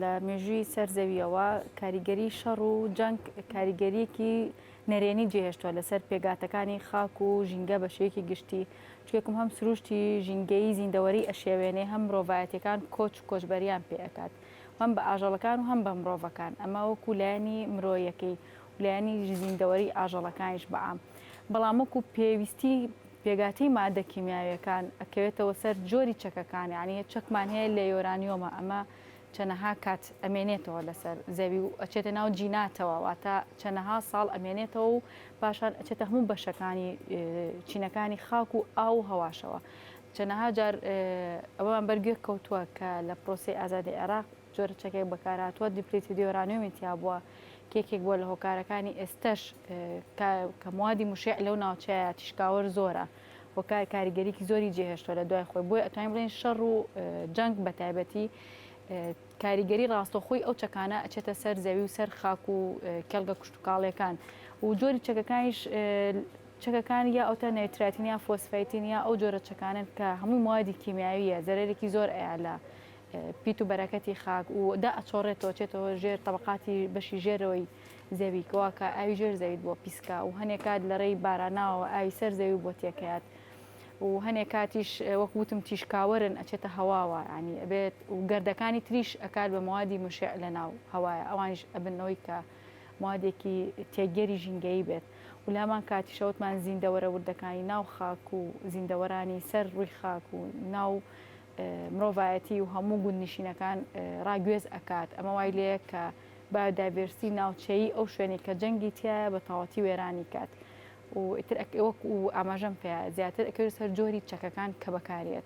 لە مێژووی سەرزەویەوە کاریگەری شەڕ و جەنگ کاریگەریەکی نەرێنی جێهێشتووە لەسەر پێگاتەکانی خاک و ژینگە بە شێوەیەکی گشتی چکێکم هەم سروشتی ژینگەی زیندەوەری ئەشێوێنێ هەم مرۆڤایەتەکان کۆچ و کۆچبەریان پێەکات هەم بە ئاژەڵەکان و هەم بە مرۆڤەکان ئەمە وەکو لایەنی مرۆیەکەی لایەنی زیندەوەری ئاژەڵەکانیش بەعام بەڵام وەکو پێویستی پێگاتی مادە کیمیاویەکان ئەکەوێتەوە سەر جۆری چەکەکان یعنی چەکمان هەیە لە یۆرانیۆمە ئەمە چەنەها کات ئەمێنێتەوە لەسەر زەوی و ئەچێتە ناو جیناتەوە واتە چەنەها ساڵ ئەمێنێتەوە و پاشان ئەچێتە هەموو بەشەکانی چینەکانی خاک و ئاو هەواشەوە چەنەها جار ئەوەمان بەرگێ کەوتووە کە لە پرۆسی ئازادی عێراق جۆرە چەکێک بەکارهاتووە دیپلیتی یۆرانیۆمیتیا بووە کێکێک بووە لە هۆکارەکانی ئێستش کە موادی مشێع لەو ناوچەیە تیشکاوەر زۆرە هۆکار کاریگەریکی زۆری جێهێشتووە لە دوای خۆی بۆی ئەتوانین بڵێن شەڕ و جەنگ بە تایبەتی کاریگەری ڕاستەخۆی ئەو چەکانە ئەچێتە سەر زەوی و سەر خاک و کێڵگە کوشتتوکاڵیەکان و جۆری چەکەکانیش چەکەکان یا ئەوتە نەیتراتین یا فۆسفایتین یا ئەو جۆرە چەکانن کە هەموو موادی کیمیاویە زەرێکی زۆر ئەیە لە پیت و بەرەکەتی خاک و دا ئەچۆڕێتەوە چێتەوە ژێر طبقاتی بەشی ژێرەوەی زەوی کەواکە ئاوی ژێر زەویت بۆ پیسکە و هەنێکات لە ڕێی باراناوە ئاوی سەر زەوی بۆ تێکەات و هەنێک کاتیش وەکوتم تیشکاوەرن ئەچێتە هەواوە ینی ئەبێت و گەردەکانی تریش ئەکات بە موادی مشێع لە ناو هەوایە ئەوانش ئەبنەوەی کە موادێکی تێگەری ژینگەی بێت و لامان کاتی شەوتمان زیندەوەرە وردەکانی ناو خاک و زیندەوەرانی سەر ڕووی خاک و ناو مرۆڤایەتی و هەموو گوندنشینەکان ڕاگوێز ئەکات ئەمە وای لەیە کە بایۆدایڤرسیتی ناوچەیی ئەو شوێنی کە جەنگی تایە بە تەواوەتی وێرانی کات و ئاماژەم پێ زیاتر ئەکەوێت سەر جۆری چەکەکان کە بەکارێت